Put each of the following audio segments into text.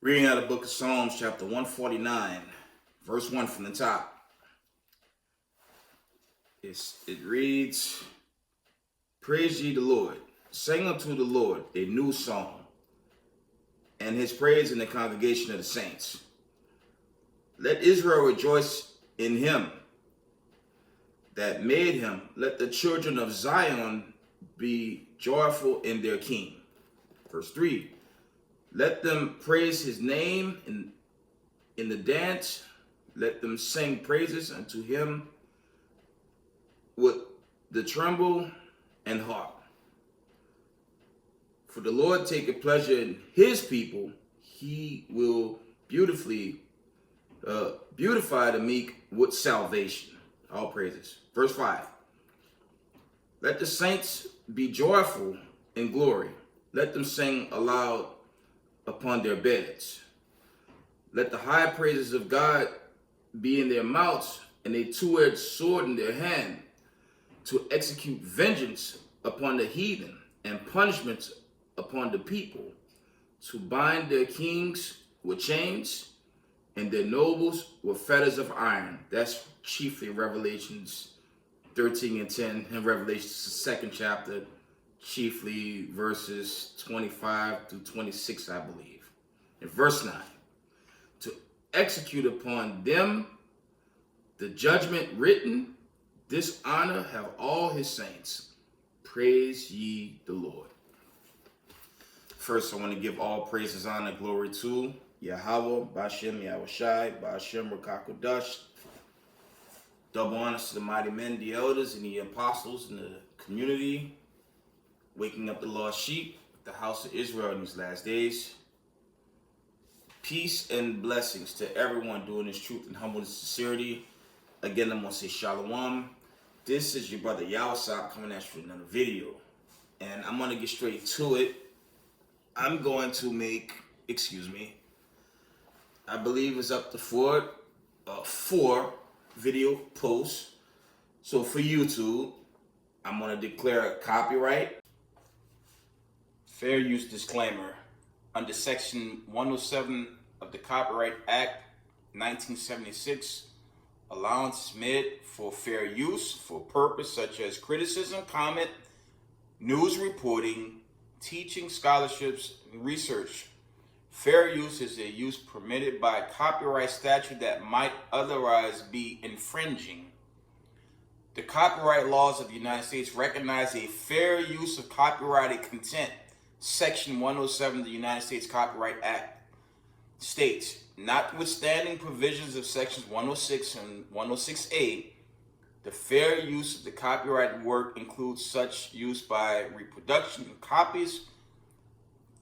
Reading out of the book of Psalms, chapter 149, verse 1 from the top. It reads, "Praise ye the Lord. Sing unto the Lord a new song, and his praise in the congregation of the saints. Let Israel rejoice in him that made him. Let the children of Zion be joyful in their king." Verse 3, "Let them praise his name in the dance. Let them sing praises unto him with the tremble and harp. For the Lord taketh pleasure in his people. He will beautify the meek with salvation." All praises. Verse 5, "Let the saints be joyful in glory. Let them sing aloud upon their beds. Let the high praises of God be in their mouths, and a two-edged sword in their hand, to execute vengeance upon the heathen and punishments upon the people, to bind their kings with chains and their nobles with fetters of iron." That's chiefly Revelations 13 and 10, and Revelations 2nd chapter, chiefly verses 25 through 26, I believe. In verse 9, "To execute upon them the judgment written. This honor have all his saints. Praise ye the Lord." First, I want to give all praises, honor, glory to Yahweh, Bashem, Yahushai, Bashem, Rakakodash. Double honors to the mighty men, the elders, and the apostles in the community, waking up the lost sheep, the house of Israel in these last days. Peace and blessings to everyone doing this truth and humbleness and sincerity. Again, I'm going to say shalom. This is your brother Yawasop coming at you with another video. And I'm going to get straight to it. I'm going to make, I believe it's up to four video posts. So for YouTube, I'm going to declare a copyright. Fair use disclaimer. Under Section 107 of the Copyright Act 1976, allowance is made for fair use for purpose such as criticism, comment, news reporting, teaching, scholarships, and research. Fair use is a use permitted by a copyright statute that might otherwise be infringing. The copyright laws of the United States recognize a fair use of copyrighted content. Section 107 of the United States Copyright Act states, notwithstanding provisions of sections 106 and 106A, the fair use of the copyrighted work includes such use by reproduction of copies,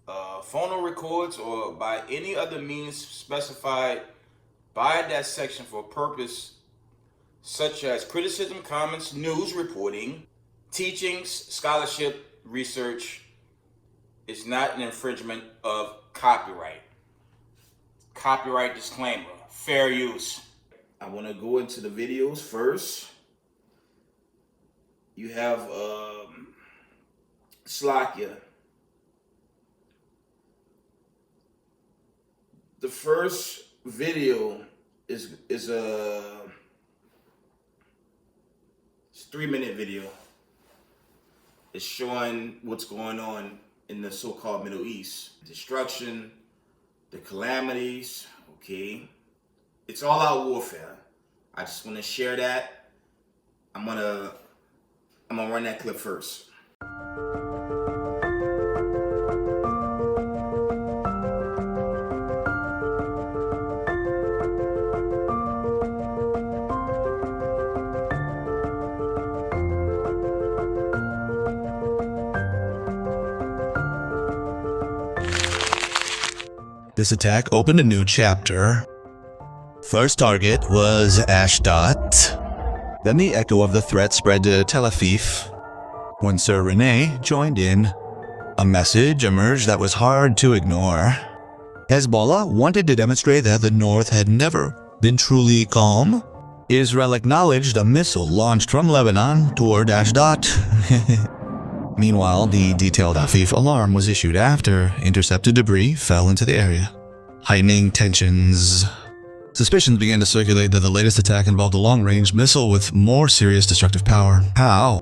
phono records, or by any other means specified by that section for a purpose such as criticism, comments, news reporting, teachings, scholarship, research, is not an infringement of copyright. Copyright disclaimer, fair use. I want to go into the videos first. You have Slakia. The first video is a 3-minute video. It's showing what's going on in the so-called Middle East. Destruction, the calamities, okay? It's all out warfare. I just want to share that. I'm gonna run that clip first. This attack opened a new chapter. First target was Ashdod. Then the echo of the threat spread to Tel Aviv. When Sir Rene joined in, a message emerged that was hard to ignore. Hezbollah wanted to demonstrate that the North had never been truly calm. Israel acknowledged a missile launched from Lebanon toward Ashdod. Meanwhile, the detailed Afif alarm was issued after intercepted debris fell into the area. heightening tensions. Suspicions began to circulate that the latest attack involved a long-range missile with more serious destructive power. How?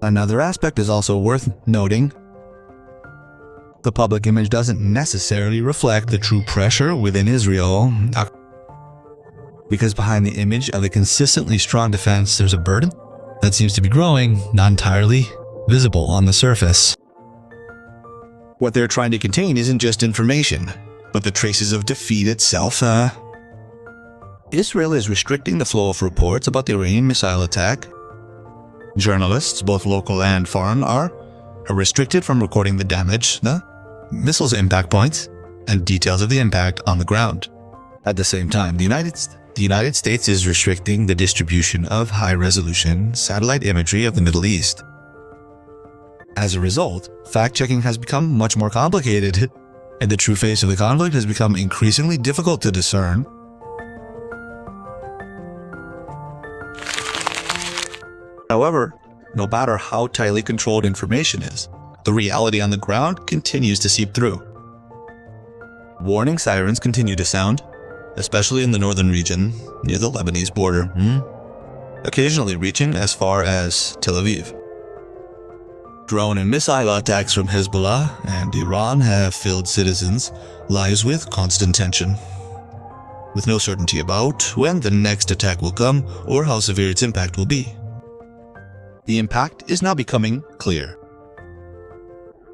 Another aspect is also worth noting. The public image doesn't necessarily reflect the true pressure within Israel, because behind the image of a consistently strong defense, there's a burden that seems to be growing, not entirely visible on the surface. What they're trying to contain isn't just information, but the traces of defeat itself. Israel is restricting the flow of reports about the Iranian missile attack. Journalists, both local and foreign, are restricted from recording the damage, the missile's impact points, and details of the impact on the ground. At the same time, the United States is restricting the distribution of high-resolution satellite imagery of the Middle East. As a result, fact-checking has become much more complicated, and the true face of the conflict has become increasingly difficult to discern. However, no matter how tightly controlled information is, the reality on the ground continues to seep through. Warning sirens continue to sound, especially in the northern region near the Lebanese border, occasionally reaching as far as Tel Aviv. Drone and missile attacks from Hezbollah and Iran have filled citizens' lives with constant tension, with no certainty about when the next attack will come or how severe its impact will be. The impact is now becoming clear.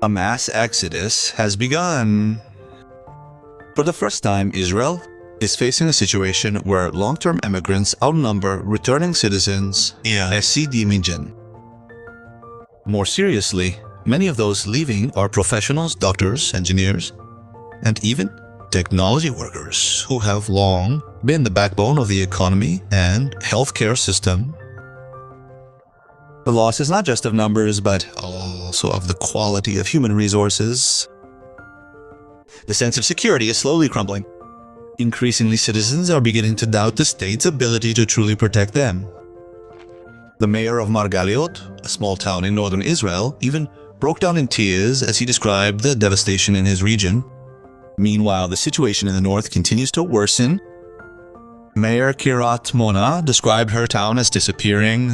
A mass exodus has begun. For the first time, Israel is facing a situation where long-term immigrants outnumber returning citizens in SCD. More seriously, many of those leaving are professionals, doctors, engineers, and even technology workers who have long been the backbone of the economy and healthcare system. The loss is not just of numbers, but also of the quality of human resources. The sense of security is slowly crumbling. Increasingly, citizens are beginning to doubt the state's ability to truly protect them. The mayor of Margaliot, a small town in northern Israel, even broke down in tears as he described the devastation in his region. Meanwhile, the situation in the north continues to worsen. Mayor Kiryat Mona described her town as disappearing,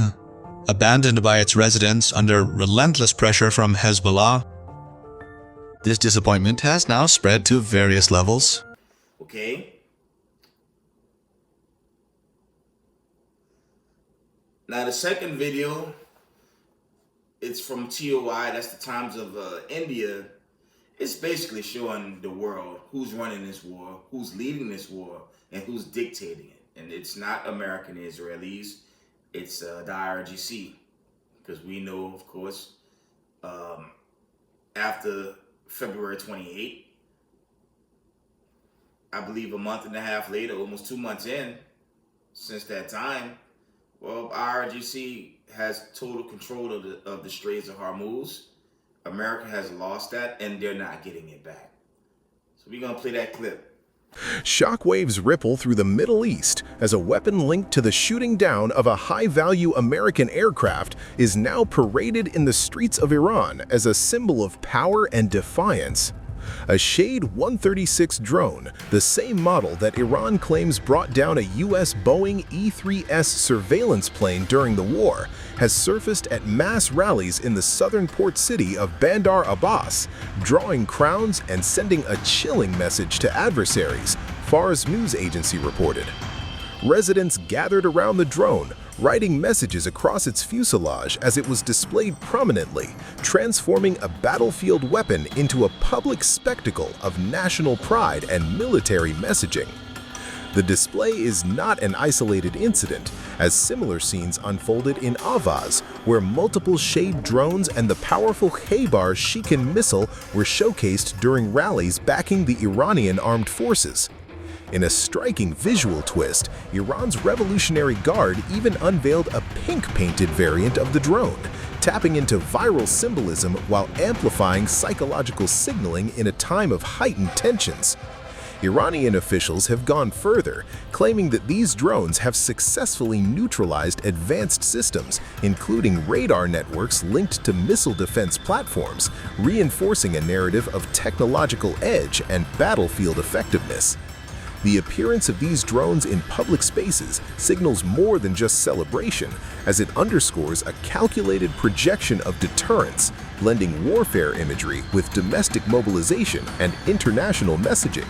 abandoned by its residents under relentless pressure from Hezbollah. This disappointment has now spread to various levels. Okay. Now the second video, it's from TOI, that's the Times of India. It's basically showing the world who's running this war, who's leading this war, and who's dictating it. And it's not American Israelis, it's the IRGC. Because we know, of course, after February 28th, I believe a month and a half later, almost 2 months in, since that time, well, IRGC has total control of the Straits of Hormuz. America has lost that, and they're not getting it back. So we're going to play that clip. Shockwaves ripple through the Middle East as a weapon linked to the shooting down of a high-value American aircraft is now paraded in the streets of Iran as a symbol of power and defiance. A Shade 136 drone, the same model that Iran claims brought down a U.S. Boeing E-3S surveillance plane during the war, has surfaced at mass rallies in the southern port city of Bandar Abbas, drawing crowds and sending a chilling message to adversaries, Fars news agency reported. Residents gathered around the drone, writing messages across its fuselage as it was displayed prominently, transforming a battlefield weapon into a public spectacle of national pride and military messaging. The display is not an isolated incident, as similar scenes unfolded in Avaz, where multiple Shade drones and the powerful Khaybar Shikan missile were showcased during rallies backing the Iranian armed forces. In a striking visual twist, Iran's Revolutionary Guard even unveiled a pink-painted variant of the drone, tapping into viral symbolism while amplifying psychological signaling in a time of heightened tensions. Iranian officials have gone further, claiming that these drones have successfully neutralized advanced systems, including radar networks linked to missile defense platforms, reinforcing a narrative of technological edge and battlefield effectiveness. The appearance of these drones in public spaces signals more than just celebration, as it underscores a calculated projection of deterrence, blending warfare imagery with domestic mobilization and international messaging.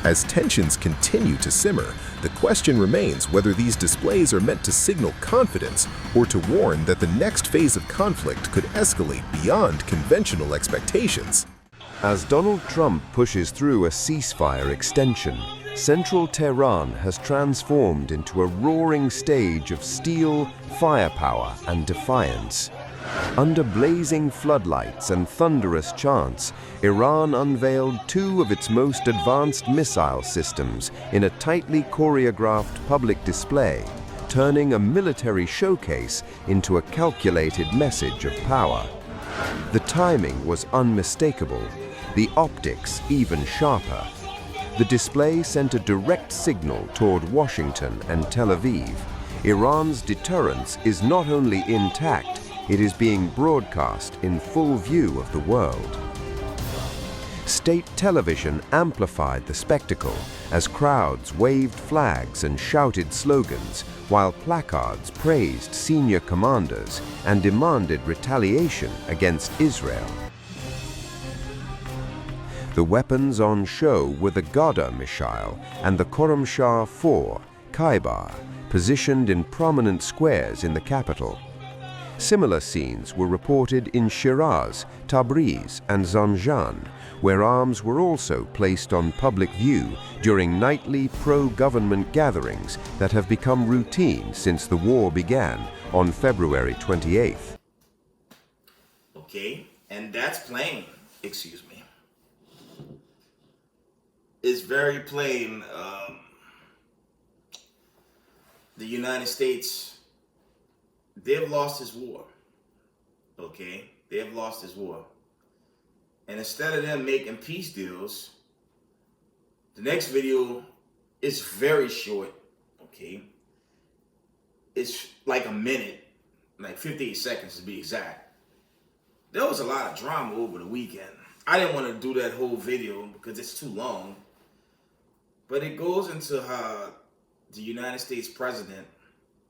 As tensions continue to simmer, the question remains whether these displays are meant to signal confidence or to warn that the next phase of conflict could escalate beyond conventional expectations. As Donald Trump pushes through a ceasefire extension, central Tehran has transformed into a roaring stage of steel, firepower, and defiance. Under blazing floodlights and thunderous chants, Iran unveiled two of its most advanced missile systems in a tightly choreographed public display, turning a military showcase into a calculated message of power. The timing was unmistakable, the optics even sharper. The display sent a direct signal toward Washington and Tel Aviv. Iran's deterrence is not only intact, it is being broadcast in full view of the world. State television amplified the spectacle as crowds waved flags and shouted slogans, while placards praised senior commanders and demanded retaliation against Israel. The weapons on show were the Ghada missile and the Khorramshahr 4, Khyber, positioned in prominent squares in the capital. Similar scenes were reported in Shiraz, Tabriz, and Zanjan, where arms were also placed on public view during nightly pro-government gatherings that have become routine since the war began on February 28th. Okay, and that's plain, excuse me. It's very plain. The United States, they've lost this war. Okay, they have lost this war. And instead of them making peace deals, the next video is very short. Okay, it's like a minute, like 58 seconds to be exact. There was a lot of drama over the weekend. I didn't want to do that whole video because it's too long. But it goes into how the United States president,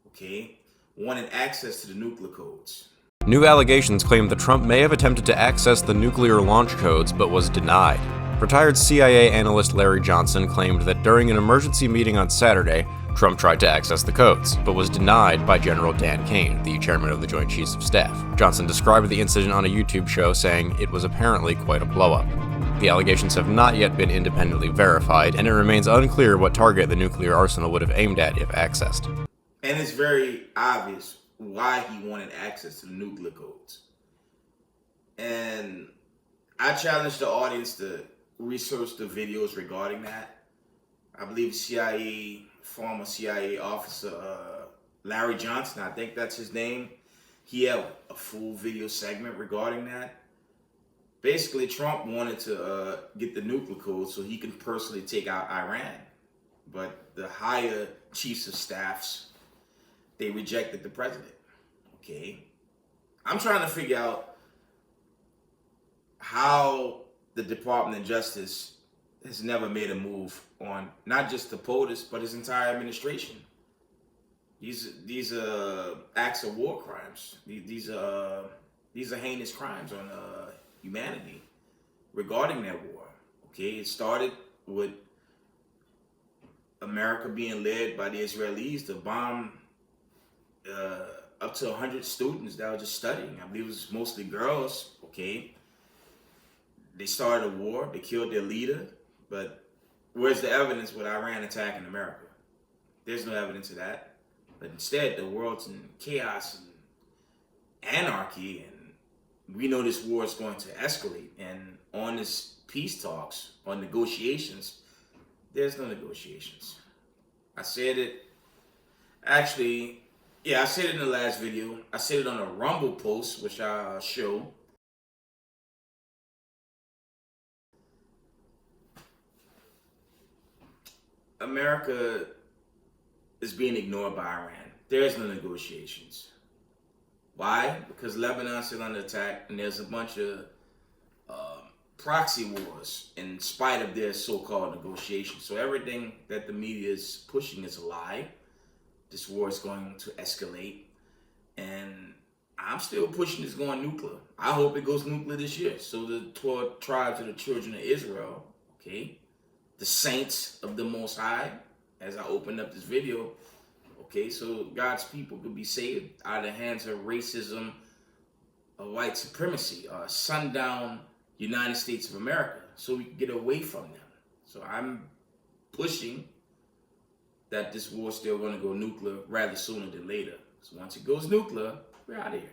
okay, wanted access to the nuclear codes. New allegations claim that Trump may have attempted to access the nuclear launch codes but was denied. Retired CIA analyst Larry Johnson claimed that during an emergency meeting on Saturday, Trump tried to access the codes, but was denied by General Dan Kane, the chairman of the Joint Chiefs of Staff. Johnson described the incident on a YouTube show, saying it was apparently quite a blow-up. The allegations have not yet been independently verified, and it remains unclear what target the nuclear arsenal would have aimed at if accessed. And it's very obvious why he wanted access to the nuclear codes. And I challenge the audience to research the videos regarding that. I believe former CIA officer Larry Johnson, I think that's his name, he had a full video segment regarding that. Basically, Trump wanted to get the nuclear codes so he can personally take out Iran. But the higher chiefs of staffs, they rejected the president. Okay? I'm trying to figure out how the Department of Justice has never made a move on not just the POTUS, but his entire administration. These are acts of war crimes. These are heinous crimes on humanity regarding that war. Okay, it started with America being led by the Israelis to bomb up to 100 students that were just studying. I believe it was mostly girls. Okay, they started a war. They killed their leader. But where's the evidence with Iran attacking America? There's no evidence of that. But instead, the world's in chaos and anarchy, and we know this war is going to escalate. And on this peace talks, on negotiations, there's no negotiations. I said it, actually, I said it in the last video. I said it on a Rumble post, which I'll show. America is being ignored by Iran. There is no negotiations. Why? Because Lebanon's still under attack, and there's a bunch of proxy wars in spite of their so-called negotiations. So everything that the media is pushing is a lie. This war is going to escalate, and I'm still pushing this going nuclear. I hope it goes nuclear this year. So the 12 tribes of the children of Israel, okay, the saints of the Most High, as I opened up this video, okay, so God's people could be saved out of the hands of racism, of white supremacy, sundown United States of America, so we can get away from them. So I'm pushing that this war is still going to go nuclear rather sooner than later. So once it goes nuclear, we're out of here.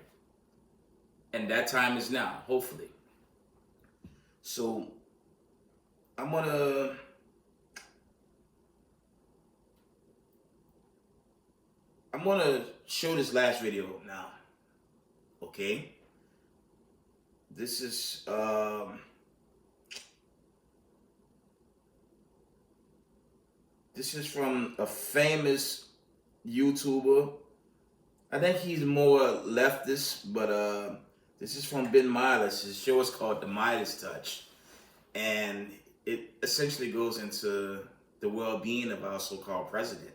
And that time is now, hopefully. So I'm gonna show this last video now. Okay? This is from a famous YouTuber. I think he's more leftist, but this is from Ben Miles. His show is called The Midas Touch, and it essentially goes into the well-being of our so-called president.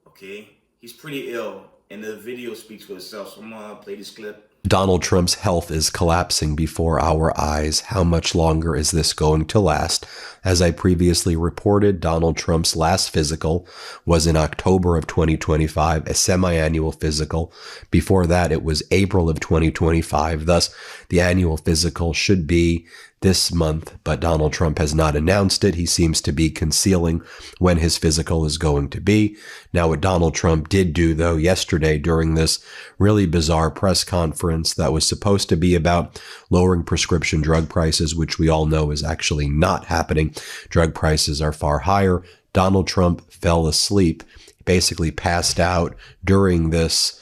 Okay, he's pretty ill, and the video speaks for itself. So I'm gonna play this clip. Donald Trump's health is collapsing before our eyes. How much longer is this going to last? As I previously reported, Donald Trump's last physical was in October of 2025, a semi-annual physical. Before that, it was April of 2025. Thus, the annual physical should be this month, but Donald Trump has not announced it. He seems to be concealing when his physical is going to be. Now, what Donald Trump did do, though, yesterday during this really bizarre press conference that was supposed to be about lowering prescription drug prices, which we all know is actually not happening. Drug prices are far higher. Donald Trump fell asleep, basically passed out during this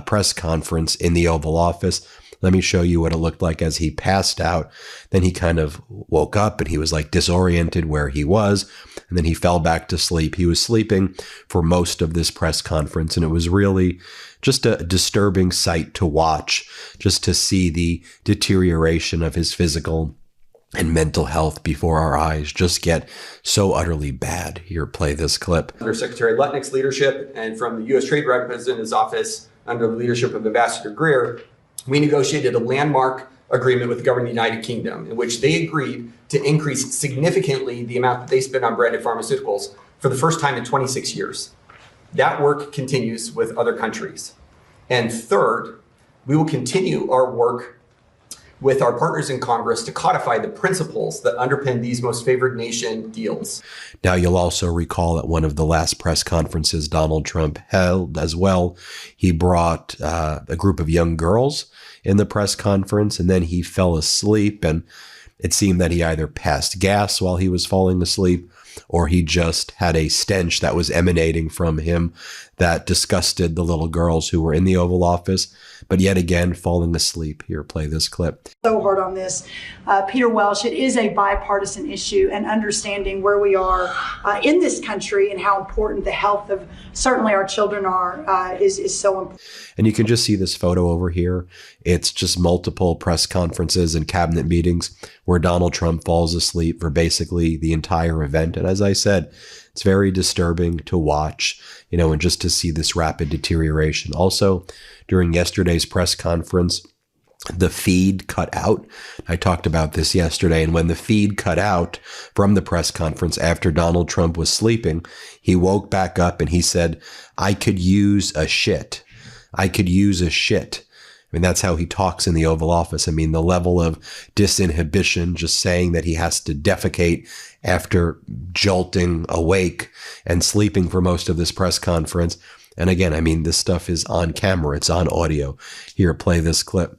press conference in the Oval Office. Let me show you what it looked like as he passed out. Then he kind of woke up and he was like disoriented where he was. And then he fell back to sleep. He was sleeping for most of this press conference. And it was really just a disturbing sight to watch, just to see the deterioration of his physical and mental health before our eyes just get so utterly bad. Here, play this clip. Under Secretary Lutnick's leadership and from the U.S. Trade Representative's office under the leadership of Ambassador Greer, we negotiated a landmark agreement with the government of the United Kingdom in which they agreed to increase significantly the amount that they spend on branded pharmaceuticals for the first time in 26 years. That work continues with other countries. And third, we will continue our work with our partners in Congress to codify the principles that underpin these most favored nation deals. Now, you'll also recall at one of the last press conferences Donald Trump held as well, he brought a group of young girls in the press conference, and then he fell asleep, and it seemed that he either passed gas while he was falling asleep, or he just had a stench that was emanating from him that disgusted the little girls who were in the Oval Office, but yet again falling asleep. Here, play this clip. So hard on this. Peter Welsh, it is a bipartisan issue, and understanding where we are in this country and how important the health of certainly our children are is so important. And you can just see this photo over here. It's just multiple press conferences and cabinet meetings where Donald Trump falls asleep for basically the entire event. And as I said, it's very disturbing to watch, and just to see this rapid deterioration. Also, during yesterday's press conference, the feed cut out. I talked about this yesterday. And when the feed cut out from the press conference after Donald Trump was sleeping, he woke back up and he said, "I could use a shit. I could use a shit." I mean, that's how he talks in the Oval Office. I mean, the level of disinhibition, just saying that he has to defecate after jolting awake and sleeping for most of this press conference. And again, I mean, this stuff is on camera. It's on audio. Here, play this clip.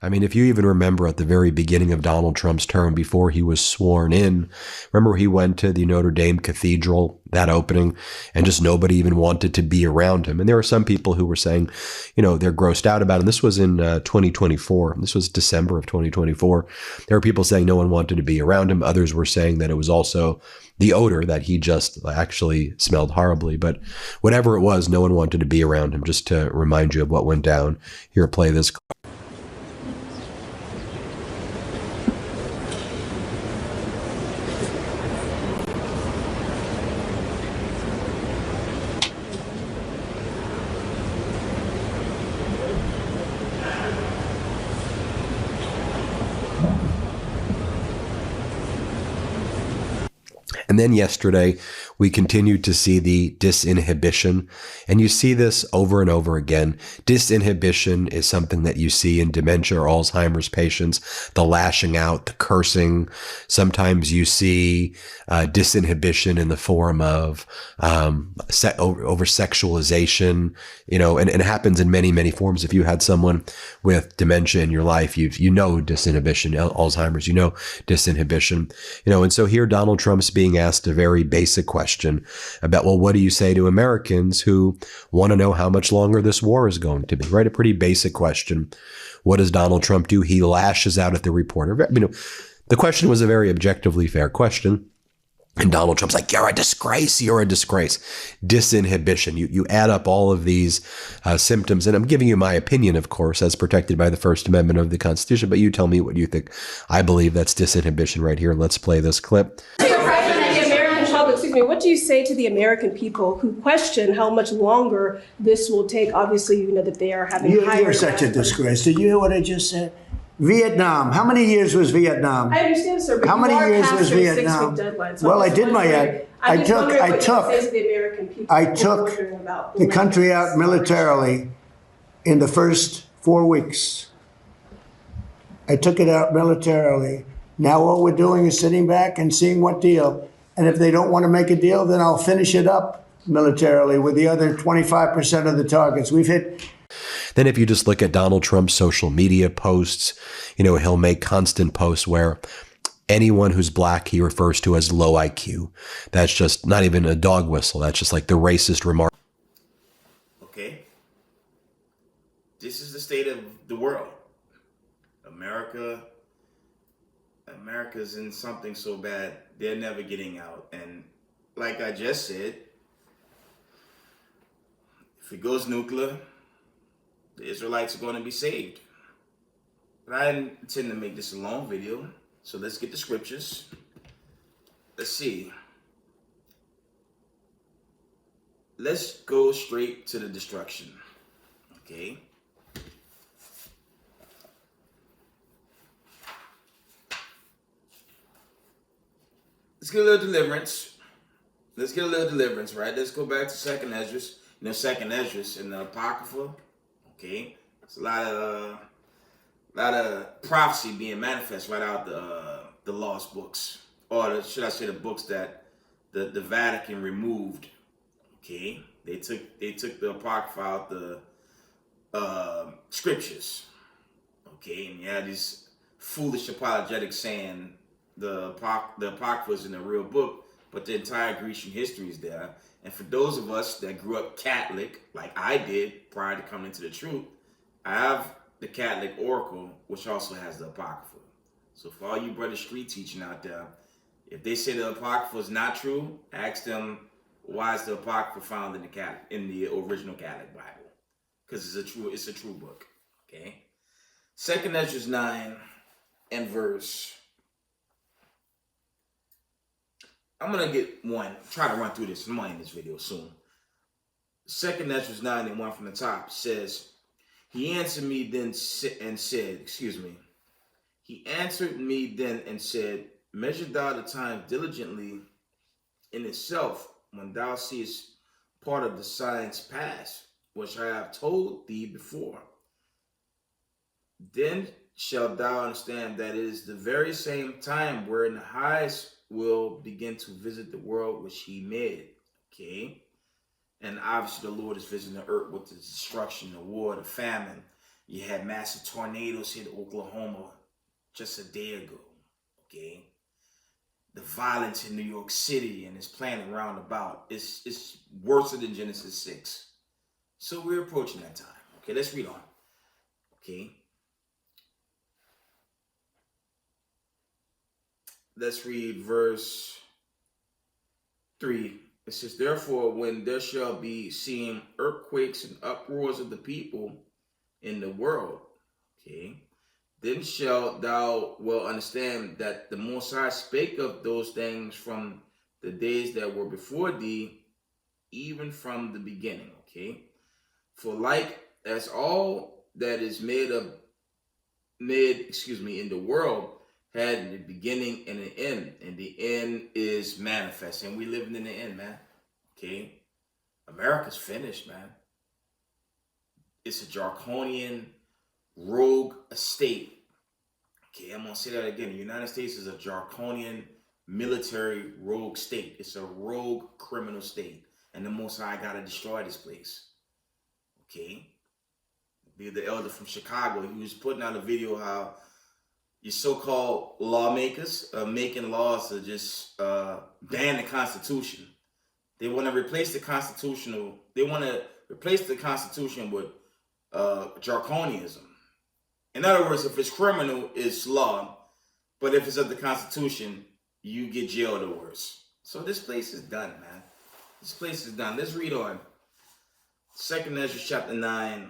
I mean, if you even remember at the very beginning of Donald Trump's term before he was sworn in, remember he went to the Notre Dame Cathedral, that opening, and just nobody even wanted to be around him. And there were some people who were saying, they're grossed out about it. And this was in 2024. This was December of 2024. There were people saying no one wanted to be around him. Others were saying that it was also the odor, that he just actually smelled horribly. But whatever it was, no one wanted to be around him. Just to remind you of what went down, here, play this. And then yesterday, we continued to see the disinhibition. And you see this over and over again. Disinhibition is something that you see in dementia or Alzheimer's patients, the lashing out, the cursing. Sometimes you see disinhibition in the form of over-sexualization, and it happens in many, many forms. If you had someone with dementia in your life, you know disinhibition, Alzheimer's, disinhibition, and so here Donald Trump's being asked a very basic question about, well, what do you say to Americans who want to know how much longer this war is going to be, right? A pretty basic question. What does Donald Trump do? He lashes out at the reporter. The question was a very objectively fair question. And Donald Trump's like, you're a disgrace. You're a disgrace. Disinhibition. You add up all of these symptoms. And I'm giving you my opinion, of course, as protected by the First Amendment of the Constitution. But you tell me what you think. I believe that's disinhibition right here. Let's play this clip. What do you say to the American people who question how much longer this will take? Obviously, you know that they are having higher. You're such a disgrace. Did you hear what I just said? Vietnam. How many years was Vietnam? I understand, sir. But how many years was Vietnam? Well, I did my ad. I took the country out militarily in the first 4 weeks. I took it out militarily. Now what we're doing is sitting back and seeing what deal. And if they don't want to make a deal, then I'll finish it up militarily with the other 25% of the targets. We've hit. Then if you just look at Donald Trump's social media posts, he'll make constant posts where anyone who's black he refers to as low IQ. That's just not even a dog whistle. That's just like the racist remark. Okay. This is the state of the world. America's in something so bad, they're never getting out. And like I just said, if it goes nuclear, the Israelites are going to be saved. But I didn't intend to make this a long video, so let's get the scriptures. Let's see. Let's go straight to the destruction. Okay. Let's get a little deliverance. Right? Let's go back to Second Esdras. Second Esdras in the Apocrypha. Okay, it's a lot of prophecy being manifest right out the lost books, or should I say the books that the Vatican removed. Okay, they took the Apocrypha out the scriptures. Okay, and you had these foolish apologetics saying the Apocrypha is in the real book, but the entire Grecian history is there. And for those of us that grew up Catholic, like I did prior to coming into the truth, I have the Catholic Oracle, which also has the Apocrypha. So for all you brothers street teaching out there, if they say the Apocrypha is not true, ask them, why is the Apocrypha found in the original Catholic Bible? Because it's a true book. Okay. Second Esdras 9 and verse. I'm going to try to run through this. I'm going to end this video soon. Second Esdras 9 and 1 from the top says, He answered me then and said, measure thou the time diligently in itself, when thou seest part of the signs pass, which I have told thee before. Then shalt thou understand that it is the very same time wherein the highest will begin to visit the world which he made. Okay. And obviously the Lord is visiting the earth with the destruction, the war, the famine. You had massive tornadoes hit Oklahoma just a day ago. Okay. The violence in New York City and its plan around about is worse than Genesis 6. So we're approaching that time. Okay, let's read on. Okay. Let's read verse 3. It says, therefore, when there shall be seen earthquakes and uproars of the people in the world, okay, then shalt thou well understand that the Most High spake of those things from the days that were before thee, even from the beginning, okay? For like as all that is made in the world had the beginning and an end, and the end is manifest. And we living in the end, man. Okay? America's finished, man. It's a draconian, rogue state. Okay, I'm gonna say that again. The United States is a draconian, military rogue state. It's a rogue criminal state. And the Most High gotta destroy this place. Okay? Be the elder from Chicago. He was putting out a video how your so-called lawmakers are making laws to just ban the Constitution. They want to replace the Constitution with draconianism. In other words, if it's criminal, it's law. But if it's of the Constitution, you get jailed or worse. So this place is done, man. This place is done. Let's read on. 2nd Ezra chapter 9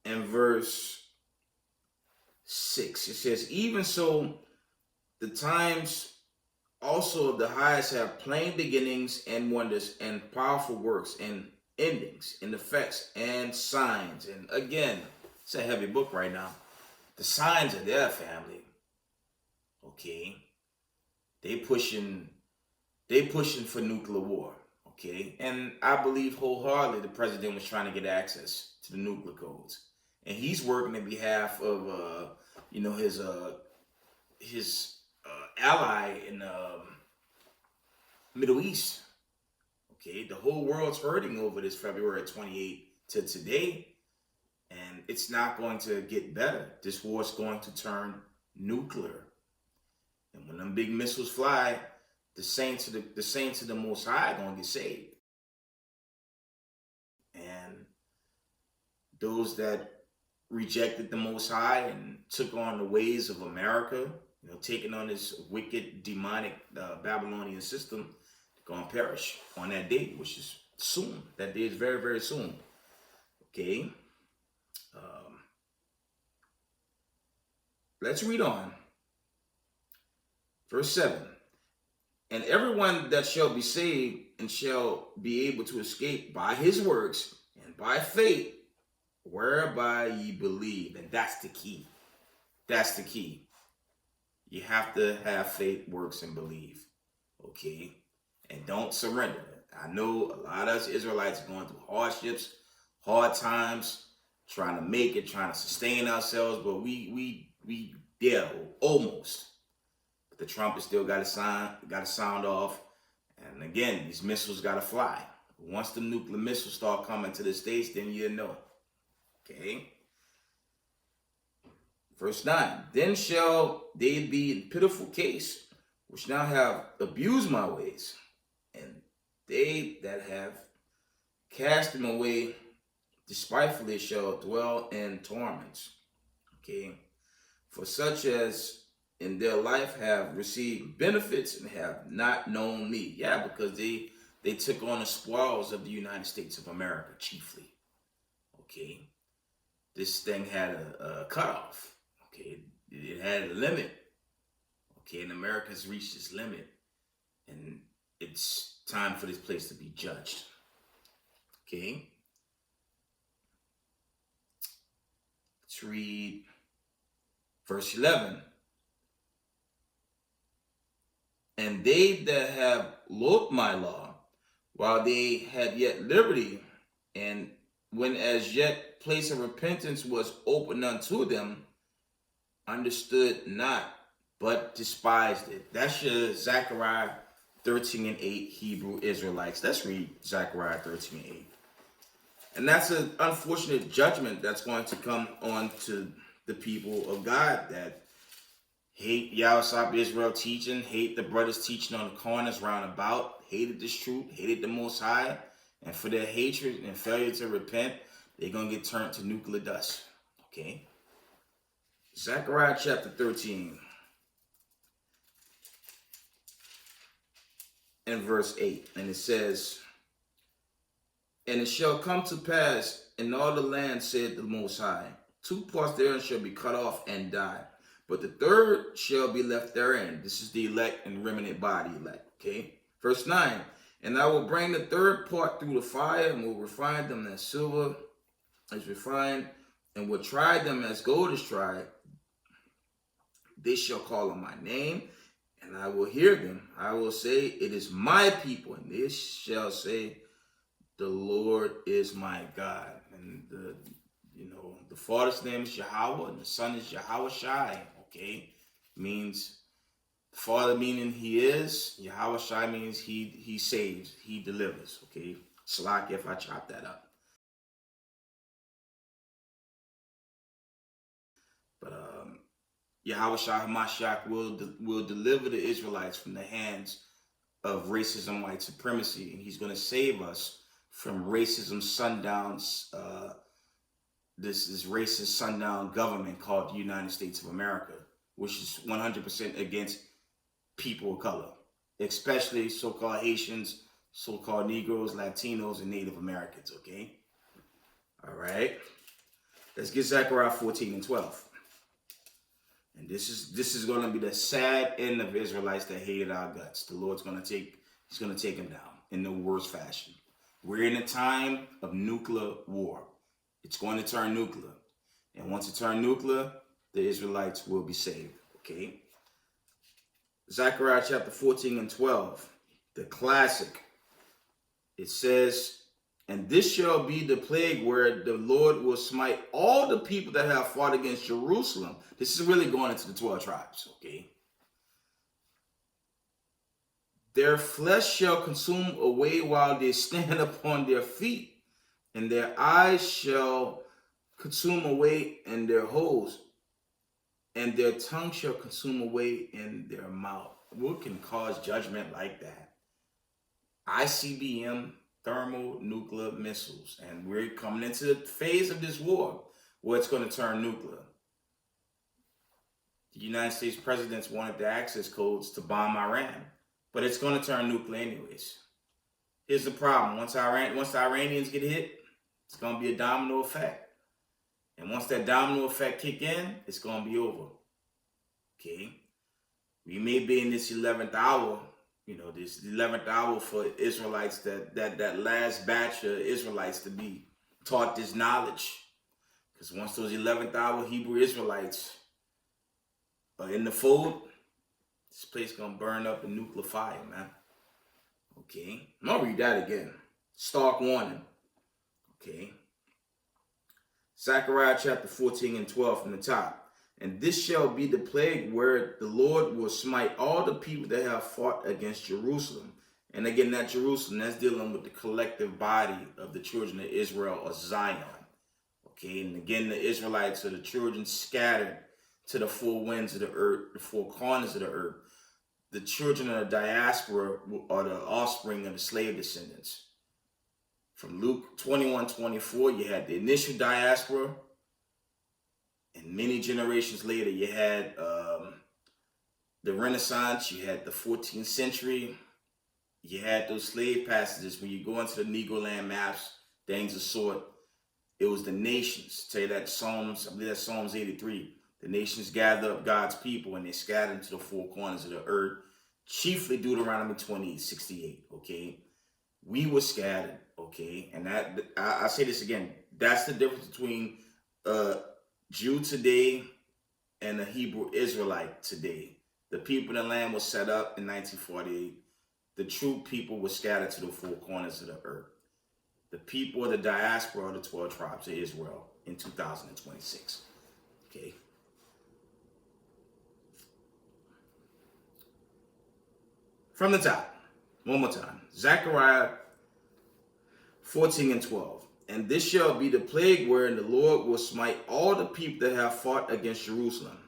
and verse 6. It says, even so, the times also of the highest have plain beginnings and wonders and powerful works and endings and effects and signs. And again, it's a heavy book right now. The signs are there, family. Okay. They pushing for nuclear war. Okay. And I believe wholeheartedly the president was trying to get access to the nuclear codes. And he's working on behalf of his ally in Middle East. Okay, the whole world's hurting over this February 28th to today, and it's not going to get better. This war's going to turn nuclear, and when them big missiles fly, the saints of the Most High are going to get saved, and those that rejected the Most High and took on the ways of America, taking on this wicked, demonic Babylonian system, going to perish on that day, which is soon. That day is very, very soon. Okay. Let's read on. Verse 7. And everyone that shall be saved and shall be able to escape by his works and by faith, whereby ye believe. And that's the key. That's the key. You have to have faith, works, and believe. Okay? And don't surrender. I know a lot of us Israelites are going through hardships, hard times, trying to make it, trying to sustain ourselves, but we almost. But the trumpet still got to sound off. And again, these missiles got to fly. Once the nuclear missiles start coming to the States, then you know. Okay? Verse 9, then shall they be in pitiful case, which now have abused my ways, and they that have cast them away despitefully shall dwell in torments. Okay? For such as in their life have received benefits and have not known me. Yeah, because they took on the spoils of the United States of America, chiefly. Okay? This thing had a cutoff. Okay, it had a limit. Okay, and America's reached its limit, and it's time for this place to be judged. Okay, let's read verse 11. And they that have loathed my law, while they had yet liberty, and when as yet place of repentance was open unto them, understood not, but despised it. That's your Zechariah 13 and 8 Hebrew Israelites. Let's read Zechariah 13 and 8. And that's an unfortunate judgment that's going to come on to the people of God that hate Yahweh Israel teaching, hate the brothers teaching on the corners round about, hated this truth, hated the Most High, and for their hatred and failure to repent, they're going to get turned to nuclear dust. Okay? Zechariah chapter 13 and verse 8. And it says, "And it shall come to pass in all the land, said the Most High, 2 parts therein shall be cut off and die, but the third shall be left therein." This is the elect and remnant body elect. Okay? Verse 9. "And I will bring the third part through the fire, and will refine them as silver is refined, and will try them as gold is tried. They shall call on my name, and I will hear them. I will say, it is my people, and they shall say, the Lord is my God." And the Father's name is Yahweh, and the Son is Yahweh Shai. Okay, means Father meaning He is. Yahweh Shai means He saves, He delivers. Okay, Salak if I chop that up. But Yahweh Shai HaMashiach will deliver the Israelites from the hands of racism, white supremacy, and He's going to save us from racism sundowns. This is racist sundown government called the United States of America, which is 100% against people of color, especially so-called Haitians, so-called Negroes, Latinos, and Native Americans. Okay, all right. Let's get Zechariah 14 and 12. And this is going to be the sad end of Israelites that hated our guts. The Lord's going to take them down in the worst fashion. We're in a time of nuclear war. It's going to turn nuclear. And once it turns nuclear, the Israelites will be saved. Okay? Zechariah chapter 14 and 12, the classic. It says, "And this shall be the plague where the Lord will smite all the people that have fought against Jerusalem." This is really going into the 12 tribes, okay? "Their flesh shall consume away while they stand upon their feet, and their eyes shall consume away in their holes, and their tongue shall consume away in their mouth." What can cause judgment like that? ICBM, thermonuclear missiles. And we're coming into the phase of this war where it's going to turn nuclear. The United States presidents wanted the access codes to bomb Iran, but it's going to turn nuclear anyways. Here's the problem. Once the Iranians get hit, it's going to be a domino effect. And once that domino effect kick in, it's going to be over. Okay? We may be in this 11th hour, this 11th hour for Israelites, that last batch of Israelites to be taught this knowledge. Because once those 11th hour Hebrew Israelites are in the fold, this place going to burn up in nuclear fire, man. Okay? I'm going to read that again. Stark warning. Okay? Zechariah chapter 14 and 12 from the top. "And this shall be the plague where the Lord will smite all the people that have fought against Jerusalem." And again, that Jerusalem, that's dealing with the collective body of the children of Israel or Zion. Okay, and again, the Israelites are the children scattered to the four winds of the earth, the four corners of the earth. The children of the diaspora are the offspring of the slave descendants. From Luke 21:24, you had the initial diaspora, and many generations later, you had the Renaissance, you had the 14th century, you had those slave passages. When you go into the Negro land maps, things of sort, it was the nations. Tell you that I believe that's Psalms 83. The nations gather up God's people and they scatter into the four corners of the earth, chiefly Deuteronomy 28:68. Okay, we were scattered. Okay, and that I say this again. That's the difference between Jew today and a Hebrew Israelite today. The people in the land was set up in 1948. The true people were scattered to the four corners of the earth. The people of the diaspora are the 12 tribes of Israel in 2026. Okay. From the top, one more time. Zechariah 14 and 12. And this shall be the plague wherein the Lord will smite all the people that have fought against Jerusalem.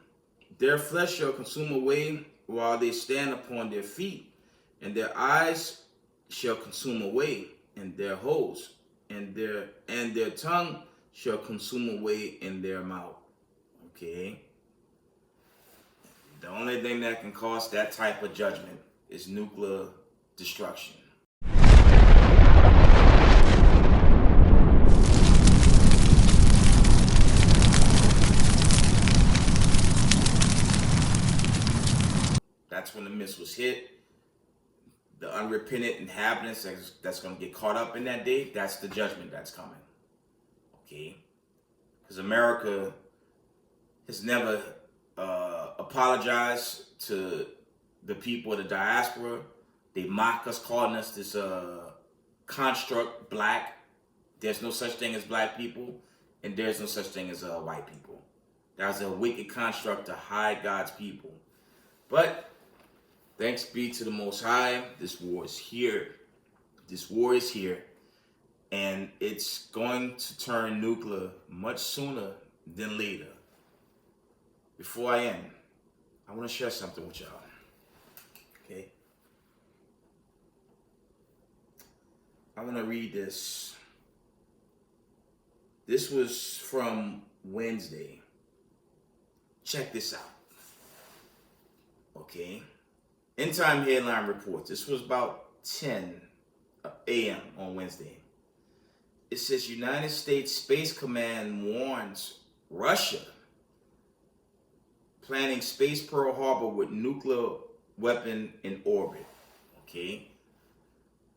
Their flesh shall consume away while they stand upon their feet, and their eyes shall consume away, and their holes, and their tongue shall consume away in their mouth. Okay? The only thing that can cause that type of judgment is nuclear destruction. That's when the missiles hit. The unrepentant inhabitants that's going to get caught up in that day, that's the judgment that's coming. Okay? Because America has never apologized to the people of the diaspora. They mock us, calling us this construct black. There's no such thing as black people, and there's no such thing as white people. That's a wicked construct to hide God's people. But thanks be to the Most High, this war is here. This war is here, and it's going to turn nuclear much sooner than later. Before I end, I want to share something with y'all. Okay? I want to read this. This was from Wednesday. Check this out. Okay? End time headline reports. This was about 10 a.m. on Wednesday. It says United States Space Command warns Russia planning Space Pearl Harbor with nuclear weapon in orbit. Okay?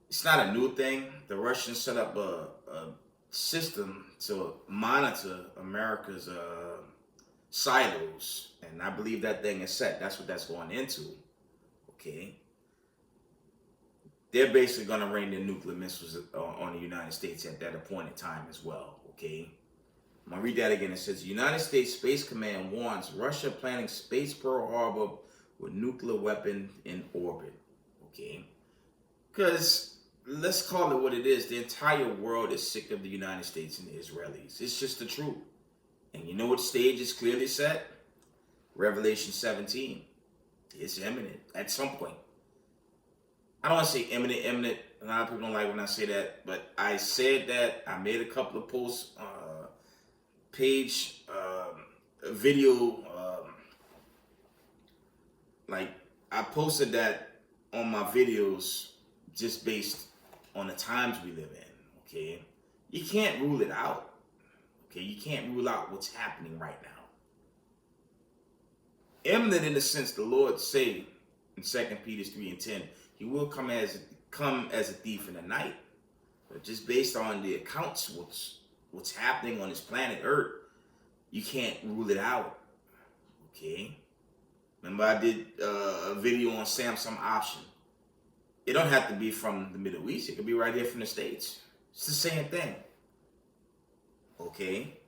It's not a new thing. The Russians set up a system to monitor America's silos, and I believe that thing is set. That's what that's going into. Okay? They're basically going to rain their nuclear missiles on the United States at that appointed time as well. Okay? I'm going to read that again. It says, United States Space Command warns Russia planning Space Pearl Harbor with nuclear weapon in orbit. Okay? Because let's call it what it is. The entire world is sick of the United States and the Israelis. It's just the truth. And you know what stage is clearly set? Revelation 17. It's imminent at some point. I don't want to say imminent. A lot of people don't like when I say that, but I said that. I made a couple of posts, page, video, like I posted that on my videos just based on the times we live in. Okay, you can't rule it out. Okay, you can't rule out what's happening right now. Imminent in the sense the Lord say in 2 Peter 3:10, he will come as a thief in the night. But just based on the accounts, what's happening on this planet Earth, you can't rule it out. Okay? Remember I did a video on Samsung option. It don't have to be from the Middle East. It could be right here from the States. It's the same thing. Okay?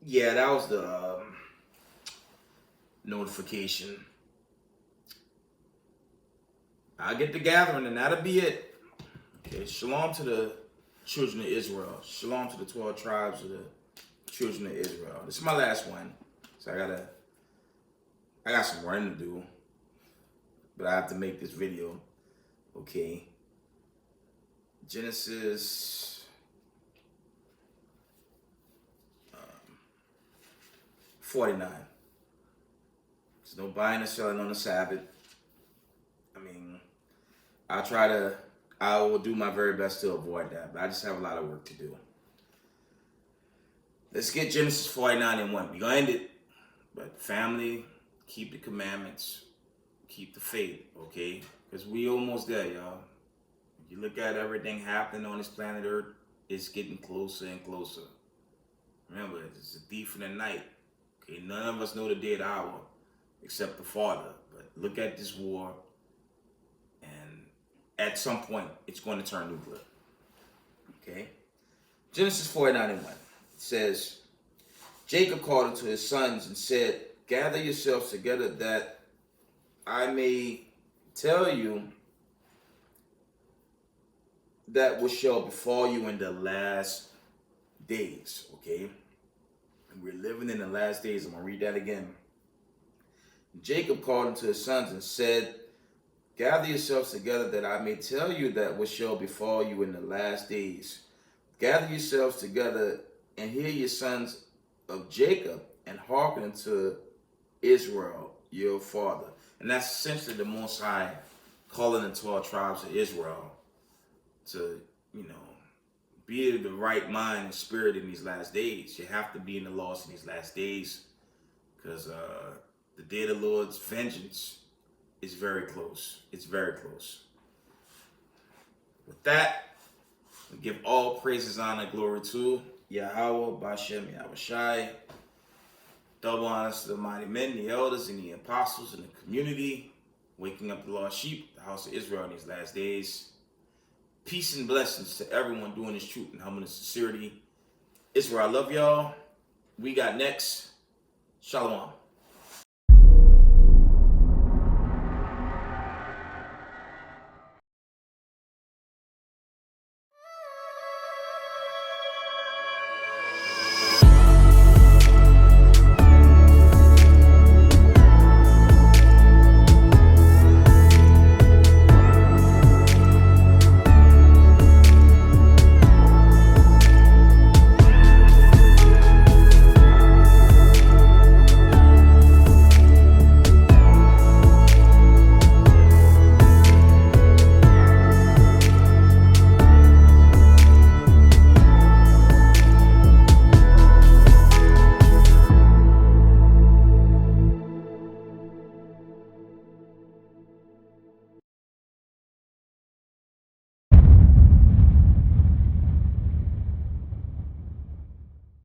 Yeah, that was the notification. I'll get the gathering and that'll be it. Okay, shalom to the children of Israel. Shalom to the 12 tribes of the children of Israel. This is my last one. So I got some running to do. But I have to make this video. Okay. Genesis 49. There's no buying or selling on the Sabbath. I mean, I will do my very best to avoid that, but I just have a lot of work to do. Let's get Genesis 49 and 1. We're going to end it. But family, keep the commandments. Keep the faith, okay? Because we almost there, y'all. If you look at everything happening on this planet Earth, it's getting closer and closer. Remember, it's a thief in the night. Okay, none of us know the day or the hour except the Father. But look at this war, and at some point, it's going to turn nuclear. Okay? Genesis 49 and 1. It says, Jacob called unto his sons and said, gather yourselves together that I may tell you that what shall befall you in the last days. Okay? And we're living in the last days. I'm going to read that again. Jacob called unto his sons and said, gather yourselves together that I may tell you that what shall befall you in the last days. Gather yourselves together and hear your sons of Jacob and hearken unto Israel, your father. And that's essentially the Most High calling the 12 tribes of Israel to, be in the right mind and spirit in these last days. You have to be in the laws in these last days, because the day of the Lord's vengeance is very close. It's very close. With that, we give all praises, honor, glory to Yahweh, Bashem, Yahushai. Double honors to the mighty men, the elders, and the apostles in the community, waking up the lost sheep, the house of Israel in these last days. Peace and blessings to everyone doing this truth and humbleness and sincerity. Israel, I love y'all. We got next. Shalom.